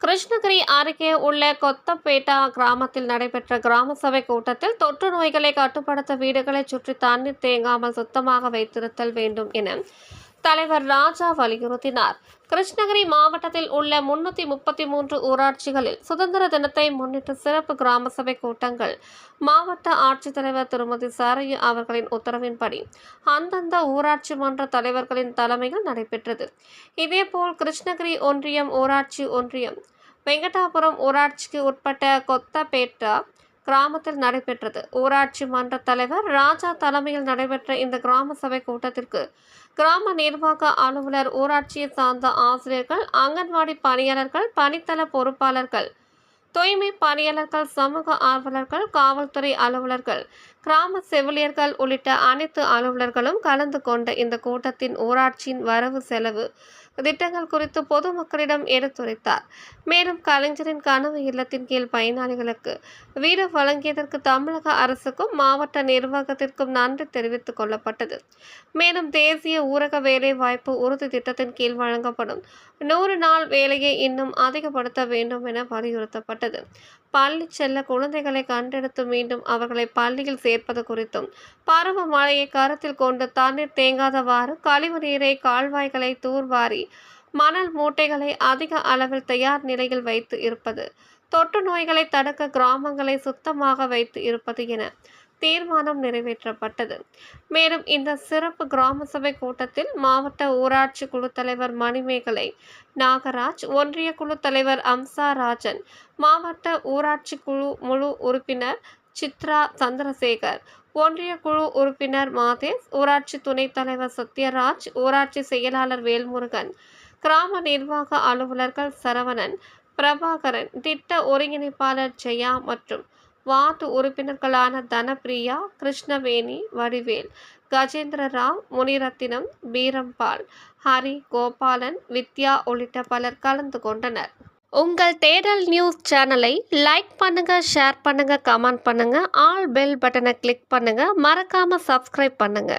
கிருஷ்ணகிரி அருகே உள்ள கொத்தப்பேட்டா கிராமத்தில் நடைபெற்ற கிராம சபை கூட்டத்தில் தொற்று நோய்களை கட்டுப்படுத்த வீடுகளை சுற்றி தண்ணீர் தேங்காமல் சுத்தமாக வைத்திருத்தல் வேண்டும் என தலைவர் ராஜா வலியுறுத்தினார். கிருஷ்ணகிரி மாவட்டத்தில் உள்ள 333 ஊராட்சிகளில் சுதந்திர தினத்தை முன்னிட்டு சிறப்பு கிராம சபை கூட்டங்கள் மாவட்ட ஆட்சித்தலைவர் திருமதி சரையு அவர்களின் உத்தரவின்படி அந்தந்த ஊராட்சி மன்ற தலைவர்களின் தலைமையில் நடைபெற்றது. இதேபோல் கிருஷ்ணகிரி ஒன்றியம் ஊராட்சி ஒன்றியம் வெங்கடாபுரம் ஊராட்சிக்கு உட்பட்ட கொத்தப்பேட்டா கிராமத்தில் நடைபெற்றது. ஊராட்சி மன்ற தலைவர் ராஜா தலைமையில் நடைபெற்ற இந்த கிராம சபை கூட்டத்திற்கு கிராம நிர்வாக அலுவலர், ஊராட்சியை சார்ந்த ஆசிரியர்கள், அங்கன்வாடி பணியாளர்கள், பணித்தள பொறுப்பாளர்கள், தூய்மை பணியாளர்கள், சமூக ஆர்வலர்கள், காவல்துறை அலுவலர்கள், கிராம செவிலியர்கள் உள்ளிட்ட அனைத்து அலுவலர்களும் கலந்து கொண்ட இந்த கூட்டத்தின் ஊராட்சியின் வரவு செலவு திட்டங்கள் குறித்து பொதுமக்களிடம் எடுத்துரைத்தார். மேலும் கலைஞரின் கனவு இல்லத்தின் கீழ் பயனாளிகளுக்கு வீடு வழங்கியதற்கு தமிழக அரசுக்கும் மாவட்ட நிர்வாகத்திற்கும் நன்றி தெரிவித்துக் கொள்ளப்பட்டது. மேலும் தேசிய ஊரக வேலைவாய்ப்பு உறுதி திட்டத்தின் கீழ் வழங்கப்படும் 100 நாள் வேலையை இன்னும் அதிகப்படுத்த வேண்டும் என வலியுறுத்தப்பட்டது. பள்ளி செல்ல குழந்தைகளை கண்டெடுத்து மீண்டும் அவர்களை பள்ளியில் சேர்ப்பது குறித்தும், பருவமழையை கருத்தில் கொண்டு தண்ணீர் தேங்காதவாறு கழிவு நீரை, கால்வாய்களை தூர்வாரி மணல் மூட்டைகளை அதிக அளவில் தயார் நிலையில் வைத்து இருப்பது, தொற்று நோய்களை தடுக்க கிராமங்களை சுத்தமாக வைத்து இருப்பது என தீர்மானம் நிறைவேற்றப்பட்டது. மேலும் இந்த சிறப்பு கிராம சபை கூட்டத்தில் மாவட்ட ஊராட்சி குழு தலைவர் மணிமேகலை நாகராஜ், ஒன்றிய குழு தலைவர் அம்சாராஜன், மாவட்ட ஊராட்சி குழு முழு உறுப்பினர் சித்ரா சந்திரசேகர், ஒன்றிய குழு உறுப்பினர் மாதேஷ், ஊராட்சி துணைத் தலைவர் சத்யராஜ், ஊராட்சி செயலாளர் வேல்முருகன், கிராம நிர்வாக அலுவலர்கள் சரவணன், பிரபாகரன், திட்ட ஒருங்கிணைப்பாளர் ஜெயா மற்றும் வார்டு உறுப்பினர்களான தனப்பிரியா, கிருஷ்ணவேணி, வடிவேல், கஜேந்திர ராவ், முனிரத்தினம், பீரம்பால், ஹரி, கோபாலன், வித்யா உள்ளிட்ட பலர் கலந்து கொண்டனர். உங்கள் தேடல் நியூஸ் சேனலை லைக் பண்ணுங்க, ஷேர் பண்ணுங்க, கமெண்ட் பண்ணுங்க, ஆல் பெல் பட்டனை கிளிக் பண்ணுங்க, மறக்காம சப்ஸ்கிரைப் பண்ணுங்க.